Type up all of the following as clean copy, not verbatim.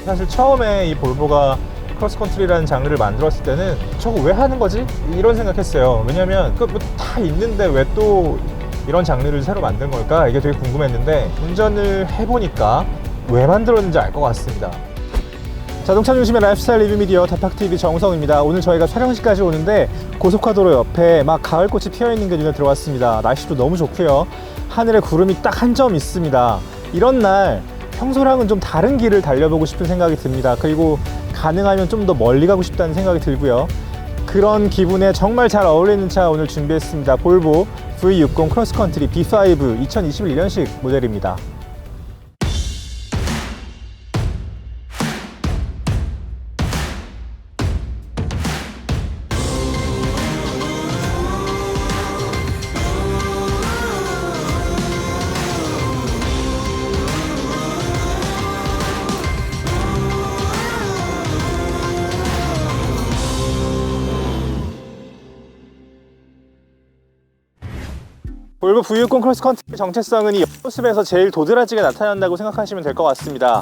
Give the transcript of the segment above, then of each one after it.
사실 처음에 이 볼보가 크로스컨트리라는 장르를 만들었을 때는 저거 왜 하는 거지? 이런 생각했어요. 왜냐면 뭐 다 있는데 왜 또 이런 장르를 새로 만든 걸까? 이게 되게 궁금했는데 운전을 해보니까 왜 만들었는지 알 것 같습니다. 자동차 중심의 라이프스타일 리뷰 미디어 다팍TV 정우성입니다. 오늘 저희가 촬영지까지 오는데 고속화도로 옆에 막 가을꽃이 피어있는 게 눈에 들어왔습니다. 날씨도 너무 좋고요. 하늘에 구름이 딱 한 점 있습니다. 이런 날 평소랑은 좀 다른 길을 달려보고 싶은 생각이 듭니다. 그리고 가능하면 좀 더 멀리 가고 싶다는 생각이 들고요. 그런 기분에 정말 잘 어울리는 차 오늘 준비했습니다. 볼보 V60 크로스컨트리 B5 2021년식 모델입니다. 볼보 V60 크로스컨트리 정체성은 이 옆모습에서 제일 도드라지게 나타난다고 생각하시면 될 것 같습니다.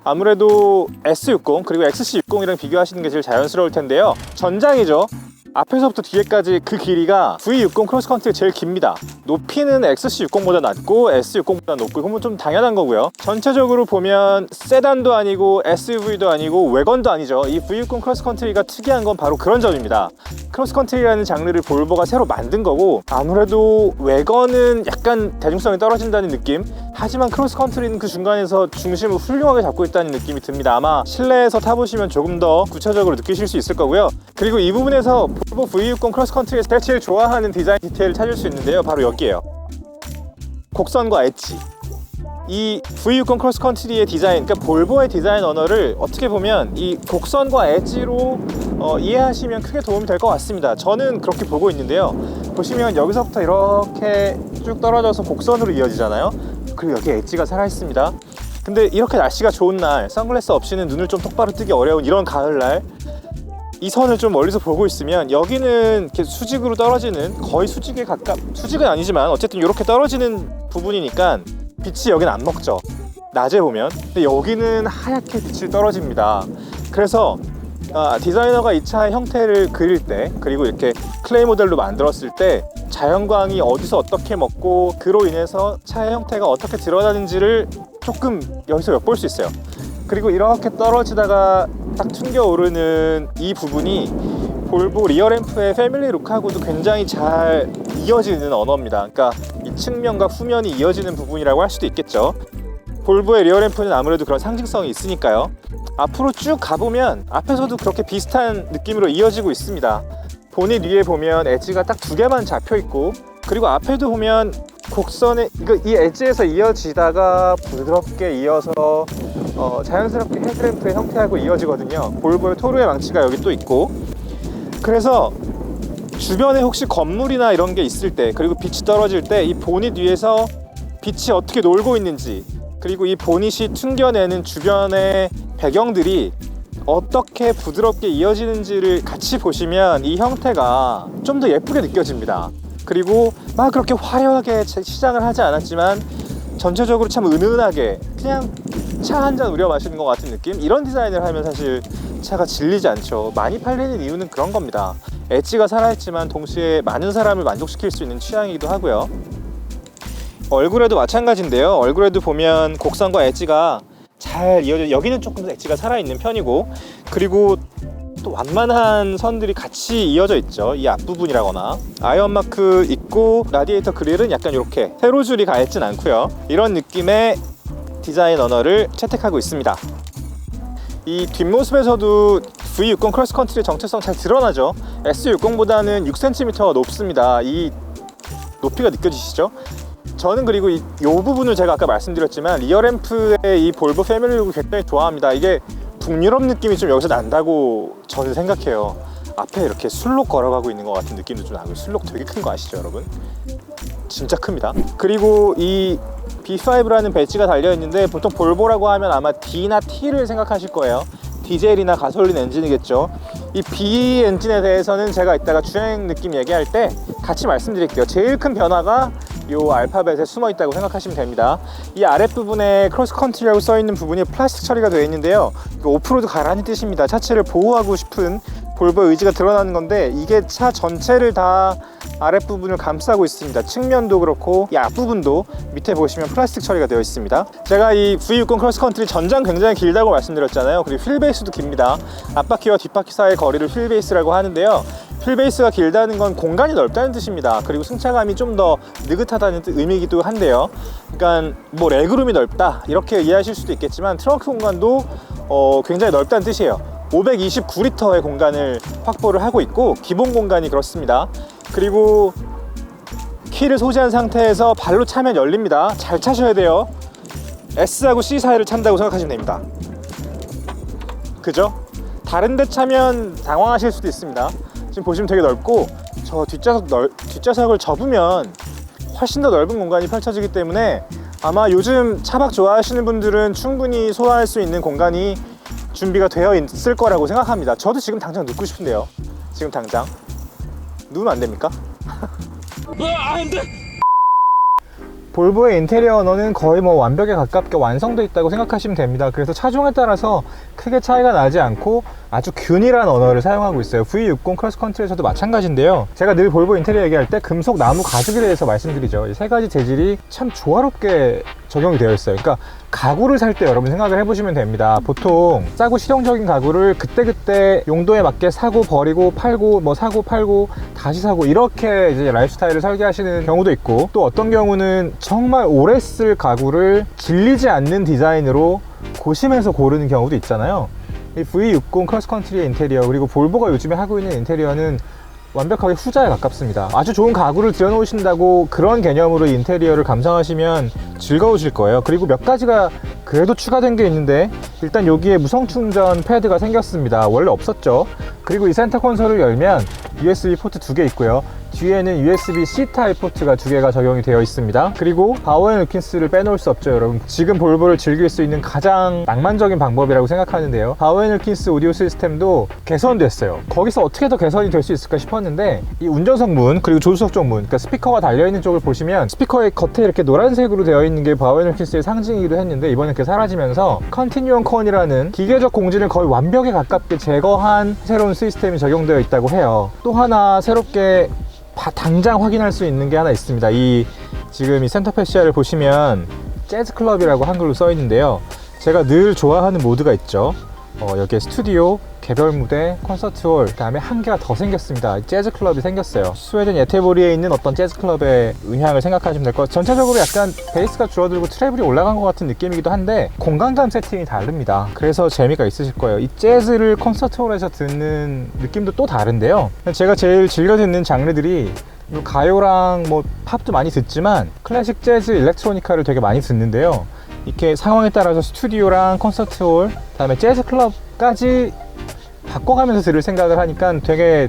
아무래도 S60 그리고 XC60이랑 비교하시는 게 제일 자연스러울 텐데요. 전장이죠. 앞에서부터 뒤에까지 그 길이가 V60 크로스컨트리 제일 깁니다. 높이는 XC60보다 낮고 S60보다 높고 그건 좀 당연한 거고요. 전체적으로 보면 세단도 아니고 SUV도 아니고 외건도 아니죠. 이 V60 크로스컨트리가 특이한 건 바로 그런 점입니다. 크로스컨트리라는 장르를 볼보가 새로 만든 거고 아무래도 외건은 약간 대중성이 떨어진다는 느낌, 하지만 크로스컨트리는 그 중간에서 중심을 훌륭하게 잡고 있다는 느낌이 듭니다. 아마 실내에서 타보시면 조금 더 구체적으로 느끼실 수 있을 거고요. 그리고 이 부분에서 볼보 V60 크로스컨트리에서 제가 제일 좋아하는 디자인 디테일을 찾을 수 있는데요. 바로 여기에요. 곡선과 엣지. 이 V60 크로스컨트리의 디자인, 그러니까 볼보의 디자인 언어를 어떻게 보면 이 곡선과 엣지로 이해하시면 크게 도움이 될 것 같습니다. 저는 그렇게 보고 있는데요. 보시면 여기서부터 이렇게 쭉 떨어져서 곡선으로 이어지잖아요. 그리고 여기 엣지가 살아있습니다. 근데 이렇게 날씨가 좋은 날, 선글라스 없이는 눈을 좀 똑바로 뜨기 어려운 이런 가을날 이 선을 좀 멀리서 보고 있으면 여기는 이렇게 수직으로 떨어지는, 거의 수직에 수직은 아니지만 어쨌든 이렇게 떨어지는 부분이니까 빛이 여기는 안 먹죠, 낮에 보면. 근데 여기는 하얗게 빛이 떨어집니다. 그래서 디자이너가 이 차의 형태를 그릴 때, 그리고 이렇게 클레이 모델로 만들었을 때 자연광이 어디서 어떻게 먹고 그로 인해서 차의 형태가 어떻게 드러나는지를 조금 여기서 엿볼 수 있어요. 그리고 이렇게 떨어지다가 딱 튕겨오르는 이 부분이 볼보 리어램프의 패밀리 룩하고도 굉장히 잘 이어지는 언어입니다. 그러니까 이 측면과 후면이 이어지는 부분이라고 할 수도 있겠죠. 볼보의 리어램프는 아무래도 그런 상징성이 있으니까요. 앞으로 쭉 가보면 앞에서도 그렇게 비슷한 느낌으로 이어지고 있습니다. 보닛 위에 보면 엣지가 딱 두 개만 잡혀 있고, 그리고 앞에도 보면 곡선에 이 엣지에서 이어지다가 부드럽게 이어서 자연스럽게 헤드램프의 형태하고 이어지거든요. 볼보의 토르의 망치가 여기 또 있고, 그래서 주변에 혹시 건물이나 이런 게 있을 때, 그리고 빛이 떨어질 때 이 보닛 위에서 빛이 어떻게 놀고 있는지, 그리고 이 보닛이 튕겨내는 주변의 배경들이 어떻게 부드럽게 이어지는지를 같이 보시면 이 형태가 좀 더 예쁘게 느껴집니다. 그리고 막 그렇게 화려하게 시장을 하지 않았지만 전체적으로 참 은은하게 그냥 차 한 잔 우려 마시는 것 같은 느낌? 이런 디자인을 하면 사실 차가 질리지 않죠. 많이 팔리는 이유는 그런 겁니다. 엣지가 살아있지만 동시에 많은 사람을 만족시킬 수 있는 취향이기도 하고요. 얼굴에도 마찬가지인데요. 얼굴에도 보면 곡선과 엣지가 잘 이어져, 여기는 조금 더 엣지가 살아있는 편이고, 그리고 또 완만한 선들이 같이 이어져 있죠. 이 앞부분이라거나 아이언 마크 있고, 라디에이터 그릴은 약간 이렇게 세로줄이 가 있진 않고요. 이런 느낌의 디자인 언어를 채택하고 있습니다. 이 뒷모습에서도 V60 크로스컨트리의 정체성 잘 드러나죠. S60보다는 6cm가 높습니다. 이 높이가 느껴지시죠? 저는 그리고 이 부분을 제가 아까 말씀드렸지만 리어램프의 이 볼보 패밀리룩을 굉장히 좋아합니다. 이게 북유럽 느낌이 좀 여기서 난다고 저는 생각해요. 앞에 이렇게 술록 걸어가고 있는 것 같은 느낌도 좀 나고, 술록 되게 큰 거 아시죠 여러분? 진짜 큽니다. 그리고 이 B5라는 배지가 달려있는데 보통 볼보라고 하면 아마 D나 T를 생각하실 거예요. 디젤이나 가솔린 엔진이겠죠. 이 B 엔진에 대해서는 제가 이따가 주행 느낌 얘기할 때 같이 말씀드릴게요. 제일 큰 변화가 이 알파벳에 숨어 있다고 생각하시면 됩니다. 이 아랫부분에 크로스컨트리라고 써있는 부분이 플라스틱 처리가 되어 있는데요, 이거 오프로드 가라는 뜻입니다. 차체를 보호하고 싶은 볼보의 의지가 드러나는 건데, 이게 차 전체를 다 아랫부분을 감싸고 있습니다. 측면도 그렇고 이 앞부분도 밑에 보시면 플라스틱 처리가 되어 있습니다. 제가 이 V60 크로스컨트리 전장 굉장히 길다고 말씀드렸잖아요. 그리고 휠베이스도 깁니다. 앞바퀴와 뒷바퀴 사이의 거리를 휠베이스라고 하는데요, 휠베이스가 길다는 건 공간이 넓다는 뜻입니다. 그리고 승차감이 좀 더 느긋하다는 의미이기도 한데요, 그러니까 뭐 레그룸이 넓다 이렇게 이해하실 수도 있겠지만 트렁크 공간도 굉장히 넓다는 뜻이에요. 529리터의 공간을 확보를 하고 있고 기본 공간이 그렇습니다. 그리고 키를 소지한 상태에서 발로 차면 열립니다. 잘 차셔야 돼요. S하고 C 사이를 찬다고 생각하시면 됩니다. 그죠? 다른 데 차면 당황하실 수도 있습니다. 지금 보시면 되게 넓고, 저 뒷좌석을 접으면 훨씬 더 넓은 공간이 펼쳐지기 때문에 아마 요즘 차박 좋아하시는 분들은 충분히 소화할 수 있는 공간이 준비가 되어 있을 거라고 생각합니다. 저도 지금 당장 눕고 싶은데요. 지금 당장 누우면 안 됩니까? 안 돼! 볼보의 인테리어 언어는 거의 뭐 완벽에 가깝게 완성되어 있다고 생각하시면 됩니다. 그래서 차종에 따라서 크게 차이가 나지 않고 아주 균일한 언어를 사용하고 있어요. V60 크로스컨트리에서도 마찬가지인데요, 제가 늘 볼보 인테리어 얘기할 때 금속, 나무, 가죽에 대해서 말씀드리죠. 이 세 가지 재질이 참 조화롭게 적용이 되어 있어요. 그러니까 가구를 살 때 여러분 생각을 해보시면 됩니다. 보통 싸고 실용적인 가구를 그때그때 용도에 맞게 사고 버리고 팔고, 뭐 사고 팔고 다시 사고, 이렇게 이제 라이프스타일을 설계하시는 경우도 있고, 또 어떤 경우는 정말 오래 쓸 가구를 질리지 않는 디자인으로 고심해서 고르는 경우도 있잖아요. 이 V60 크로스컨트리의 인테리어, 그리고 볼보가 요즘에 하고 있는 인테리어는 완벽하게 후자에 가깝습니다. 아주 좋은 가구를 들여놓으신다고 그런 개념으로 인테리어를 감상하시면 즐거우실 거예요. 그리고 몇 가지가 그래도 추가된 게 있는데, 일단 여기에 무선 충전 패드가 생겼습니다. 원래 없었죠. 그리고 이 센터 콘솔을 열면 USB 포트 2개 있고요, 뒤에는 USB-C 타입 포트가 2개가 적용이 되어 있습니다. 그리고 바우앤윌킨스를 빼놓을 수 없죠, 여러분. 지금 볼보를 즐길 수 있는 가장 낭만적인 방법이라고 생각하는데요, 바우앤윌킨스 오디오 시스템도 개선됐어요. 거기서 어떻게 더 개선이 될 수 있을까 싶었는데, 이 운전석 문 그리고 조수석 쪽 문, 그러니까 스피커가 달려있는 쪽을 보시면 스피커의 겉에 이렇게 노란색으로 되어 있는 게 바우앤윌킨스의 상징이기도 했는데, 이번에 그게 사라지면서 컨티뉴엄 컨이라는 기계적 공진을 거의 완벽에 가깝게 제거한 새로운 시스템이 적용되어 있다고 해요. 또 하나 새롭게 당장 확인할 수 있는 게 하나 있습니다. 지금 이 센터 패시아를 보시면 재즈 클럽이라고 한글로 써 있는데요, 제가 늘 좋아하는 모드가 있죠. 여기에 스튜디오, 개별 무대, 콘서트홀, 그 다음에 한 개가 더 생겼습니다. 재즈 클럽이 생겼어요. 스웨덴 예테보리에 있는 어떤 재즈 클럽의 의향을 생각하시면 될 것 같아요. 전체적으로 약간 베이스가 줄어들고 트래블이 올라간 것 같은 느낌이기도 한데, 공간감 세팅이 다릅니다. 그래서 재미가 있으실 거예요. 이 재즈를 콘서트홀에서 듣는 느낌도 또 다른데요, 제가 제일 즐겨 듣는 장르들이 가요랑 뭐 팝도 많이 듣지만 클래식, 재즈, 일렉트로니카를 되게 많이 듣는데요, 이렇게 상황에 따라서 스튜디오랑 콘서트홀, 그다음에 재즈 클럽까지 바꿔가면서 들을 생각을 하니까 되게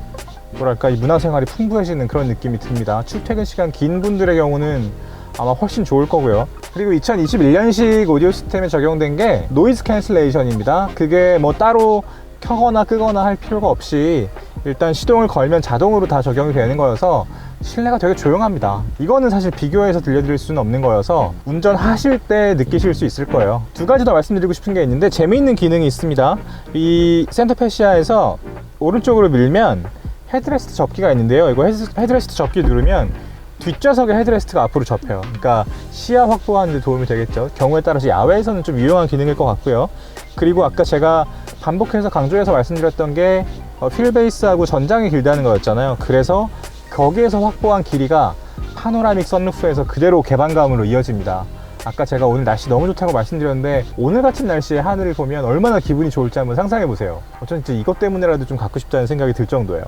뭐랄까, 이 문화생활이 풍부해지는 그런 느낌이 듭니다. 출퇴근 시간 긴 분들의 경우는 아마 훨씬 좋을 거고요. 그리고 2021년식 오디오 시스템에 적용된 게 노이즈 캔슬레이션입니다. 그게 뭐 따로 켜거나 끄거나 할 필요가 없이 일단 시동을 걸면 자동으로 다 적용이 되는 거여서 실내가 되게 조용합니다. 이거는 사실 비교해서 들려드릴 수는 없는 거여서 운전하실 때 느끼실 수 있을 거예요. 두 가지 더 말씀드리고 싶은 게 있는데, 재미있는 기능이 있습니다. 이 센터 패시아에서 오른쪽으로 밀면 헤드레스트 접기가 있는데요, 이거 헤드레스트 접기 누르면 뒷좌석의 헤드레스트가 앞으로 접혀요. 그러니까 시야 확보하는 데 도움이 되겠죠. 경우에 따라서 야외에서는 좀 유용한 기능일 것 같고요. 그리고 아까 제가 반복해서 강조해서 말씀드렸던 게 휠베이스하고 전장이 길다는 거였잖아요. 그래서 거기에서 확보한 길이가 파노라믹 선루프에서 그대로 개방감으로 이어집니다. 아까 제가 오늘 날씨 너무 좋다고 말씀드렸는데, 오늘 같은 날씨에 하늘을 보면 얼마나 기분이 좋을지 한번 상상해 보세요. 어쩐지 이것 때문에라도 좀 갖고 싶다는 생각이 들 정도예요.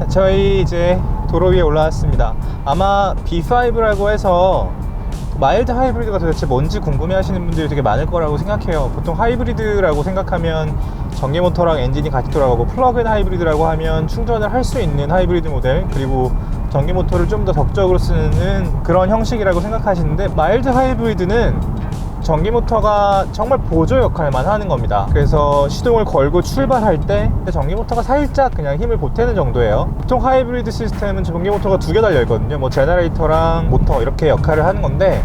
저희 이제 도로 위에 올라왔습니다. 아마 B5라고 해서 마일드 하이브리드가 도대체 뭔지 궁금해 하시는 분들이 되게 많을 거라고 생각해요. 보통 하이브리드라고 생각하면 전기 모터랑 엔진이 같이 돌아가고, 플러그인 하이브리드라고 하면 충전을 할 수 있는 하이브리드 모델, 그리고 전기 모터를 좀 더 적극적으로 쓰는 그런 형식이라고 생각하시는데, 마일드 하이브리드는 전기 모터가 정말 보조 역할만 하는 겁니다. 그래서 시동을 걸고 출발할 때 전기 모터가 살짝 그냥 힘을 보태는 정도예요. 보통 하이브리드 시스템은 전기 모터가 2개 달려있거든요. 뭐 제너레이터랑 모터 이렇게 역할을 하는 건데,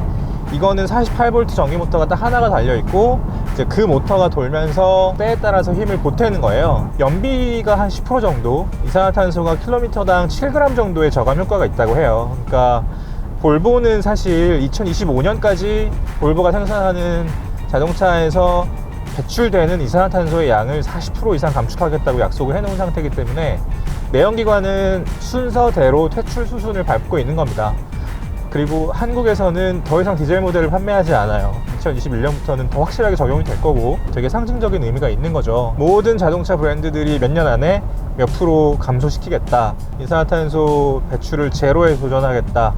이거는 48V 전기 모터가 딱 하나가 달려있고, 이제 그 모터가 돌면서 때에 따라서 힘을 보태는 거예요. 연비가 한 10% 정도, 이산화탄소가 킬로미터당 7g 정도의 저감 효과가 있다고 해요. 그러니까 볼보는 사실 2025년까지 볼보가 생산하는 자동차에서 배출되는 이산화탄소의 양을 40% 이상 감축하겠다고 약속을 해놓은 상태이기 때문에 내연기관은 순서대로 퇴출 수순을 밟고 있는 겁니다. 그리고 한국에서는 더 이상 디젤 모델을 판매하지 않아요. 2021년부터는 더 확실하게 적용이 될 거고, 되게 상징적인 의미가 있는 거죠. 모든 자동차 브랜드들이 몇 년 안에 몇 프로 감소시키겠다, 이산화탄소 배출을 제로에 도전하겠다,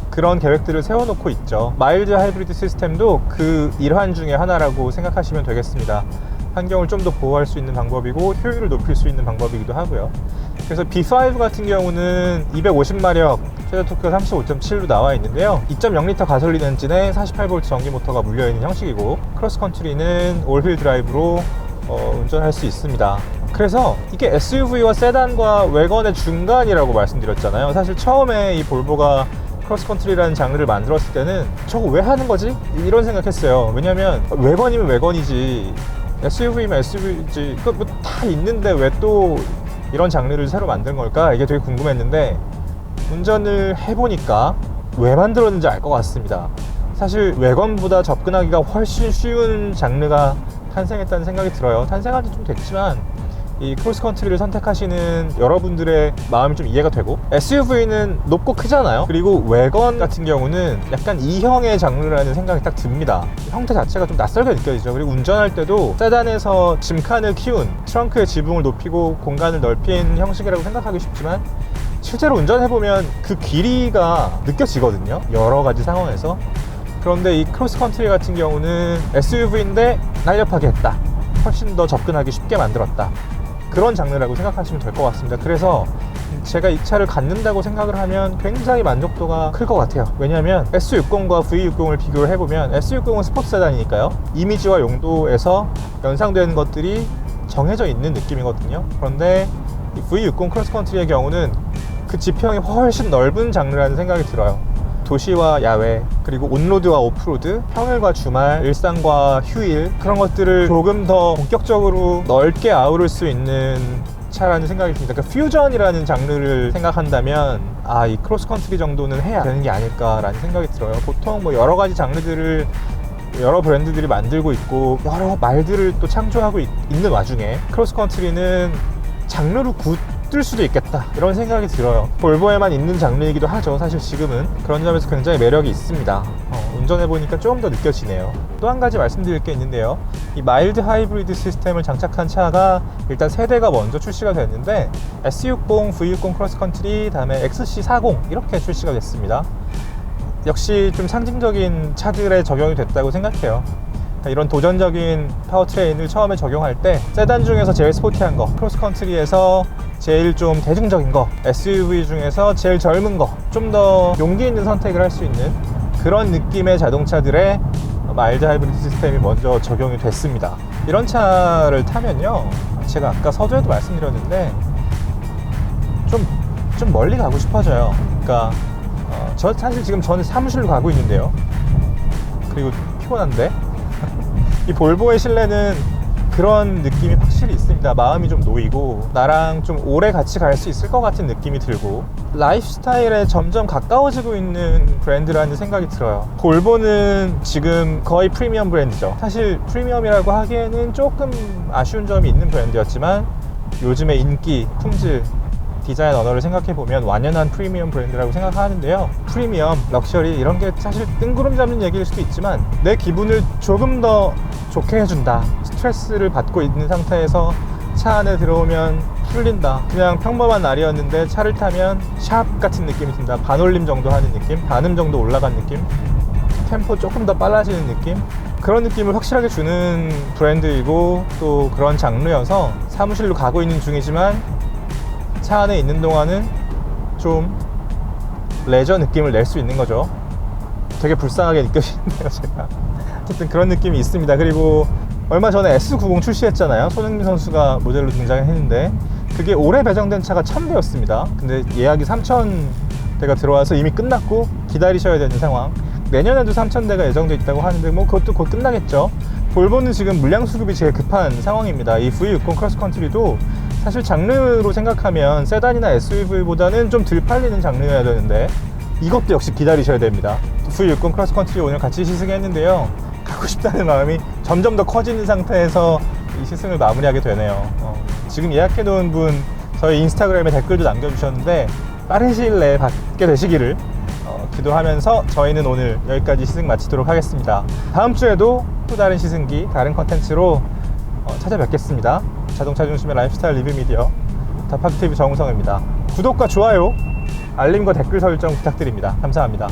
그런 계획들을 세워놓고 있죠. 마일드 하이브리드 시스템도 그 일환 중에 하나라고 생각하시면 되겠습니다. 환경을 좀 더 보호할 수 있는 방법이고 효율을 높일 수 있는 방법이기도 하고요. 그래서 B5 같은 경우는 250마력, 최저 토크가 35.7로 나와 있는데요. 2.0L 가솔린 엔진에 48V 전기 모터가 물려있는 형식이고, 크로스컨트리는 올휠 드라이브로 운전할 수 있습니다. 그래서 이게 SUV와 세단과 외건의 중간이라고 말씀드렸잖아요. 사실 처음에 이 볼보가 크로스컨트리라는 장르를 만들었을 때는 저거 왜 하는 거지? 이런 생각했어요. 왜냐면 외건이면 외건이지, SUV면 SUV지, 그 뭐 다 있는데 왜 또 이런 장르를 새로 만든 걸까? 이게 되게 궁금했는데, 운전을 해보니까 왜 만들었는지 알 것 같습니다. 사실 외건보다 접근하기가 훨씬 쉬운 장르가 탄생했다는 생각이 들어요. 탄생한 지 좀 됐지만 이 크로스컨트리를 선택하시는 여러분들의 마음이 좀 이해가 되고, SUV는 높고 크잖아요. 그리고 외건 같은 경우는 약간 E형의 장르라는 생각이 딱 듭니다. 형태 자체가 좀 낯설게 느껴지죠. 그리고 운전할 때도 세단에서 짐칸을 키운, 트렁크의 지붕을 높이고 공간을 넓힌 형식이라고 생각하기 쉽지만, 실제로 운전해보면 그 길이가 느껴지거든요, 여러 가지 상황에서. 그런데 이 크로스컨트리 같은 경우는 SUV인데 날렵하게 했다, 훨씬 더 접근하기 쉽게 만들었다, 그런 장르라고 생각하시면 될 것 같습니다. 그래서 제가 이 차를 갖는다고 생각을 하면 굉장히 만족도가 클 것 같아요. 왜냐하면 S60과 V60을 비교를 해보면, S60은 스포츠 세단이니까요, 이미지와 용도에서 연상되는 것들이 정해져 있는 느낌이거든요. 그런데 이 V60 크로스컨트리의 경우는 그 지평이 훨씬 넓은 장르라는 생각이 들어요. 도시와 야외, 그리고 온로드와 오프로드, 평일과 주말, 일상과 휴일, 그런 것들을 조금 더 본격적으로 넓게 아우를 수 있는 차라는 생각이 듭니다. 그러니까 퓨전이라는 장르를 생각한다면 이 크로스컨트리 정도는 해야 되는 게 아닐까라는 생각이 들어요. 보통 뭐 여러 가지 장르들을 여러 브랜드들이 만들고 있고 여러 말들을 또 창조하고 있는 와중에 크로스컨트리는 장르로 뜰 수도 있겠다, 이런 생각이 들어요. 볼보에만 있는 장르이기도 하죠. 사실 지금은 그런 점에서 굉장히 매력이 있습니다. 운전해보니까 조금 더 느껴지네요. 또 한 가지 말씀드릴 게 있는데요, 이 마일드 하이브리드 시스템을 장착한 차가 일단 세대가 먼저 출시가 됐는데, S60, V60 크로스컨트리, 다음에 XC40 이렇게 출시가 됐습니다. 역시 좀 상징적인 차들에 적용이 됐다고 생각해요. 이런 도전적인 파워트레인을 처음에 적용할 때 세단 중에서 제일 스포티한 거, 크로스컨트리에서 제일 좀 대중적인 거, SUV 중에서 제일 젊은 거, 좀 더 용기 있는 선택을 할 수 있는 그런 느낌의 자동차들의 마일드 하이브리드 시스템이 먼저 적용이 됐습니다. 이런 차를 타면요, 제가 아까 서두에도 말씀드렸는데 좀 멀리 가고 싶어져요. 그러니까 사실 지금 저는 사무실로 가고 있는데요, 그리고 피곤한데 이 볼보의 실내는 그런 느낌이 확실히 있습니다. 마음이 좀 놓이고 나랑 좀 오래 같이 갈 수 있을 것 같은 느낌이 들고, 라이프 스타일에 점점 가까워지고 있는 브랜드라는 생각이 들어요. 볼보는 지금 거의 프리미엄 브랜드죠. 사실 프리미엄이라고 하기에는 조금 아쉬운 점이 있는 브랜드였지만, 요즘의 인기, 품질, 디자인 언어를 생각해보면 완연한 프리미엄 브랜드라고 생각하는데요, 프리미엄, 럭셔리 이런 게 사실 뜬구름 잡는 얘기일 수도 있지만, 내 기분을 조금 더 좋게 해준다, 스트레스를 받고 있는 상태에서 차 안에 들어오면 풀린다, 그냥 평범한 날이었는데 차를 타면 샵 같은 느낌이 든다, 반올림 정도 하는 느낌, 반음 정도 올라간 느낌, 템포 조금 더 빨라지는 느낌, 그런 느낌을 확실하게 주는 브랜드이고 또 그런 장르여서 사무실로 가고 있는 중이지만 차 안에 있는 동안은 좀 레저 느낌을 낼 수 있는 거죠. 되게 불쌍하게 느껴지는데요, 제가. 어쨌든 그런 느낌이 있습니다. 그리고 얼마 전에 S90 출시했잖아요. 손흥민 선수가 모델로 등장했는데 그게 올해 배정된 차가 1000대였습니다. 근데 예약이 3000대가 들어와서 이미 끝났고 기다리셔야 되는 상황. 내년에도 3000대가 예정돼 있다고 하는데 뭐 그것도 곧 끝나겠죠. 볼보는 지금 물량 수급이 제일 급한 상황입니다. 이 V60 크로스컨트리도 사실 장르로 생각하면 세단이나 SUV보다는 좀 덜 팔리는 장르여야 되는데 이것도 역시 기다리셔야 됩니다. V60 크로스컨트리 오늘 같이 시승했는데요, 가고 싶다는 마음이 점점 더 커지는 상태에서 이 시승을 마무리하게 되네요. 지금 예약해 놓은 분 저희 인스타그램에 댓글도 남겨주셨는데 빠른 시일 내에 받게 되시기를 기도하면서 저희는 오늘 여기까지 시승 마치도록 하겠습니다. 다음 주에도 또 다른 시승기, 다른 컨텐츠로 찾아뵙겠습니다. 자동차 중심의 라이프스타일 리뷰 미디어 다파크TV 정우성입니다. 구독과 좋아요, 알림과 댓글 설정 부탁드립니다. 감사합니다.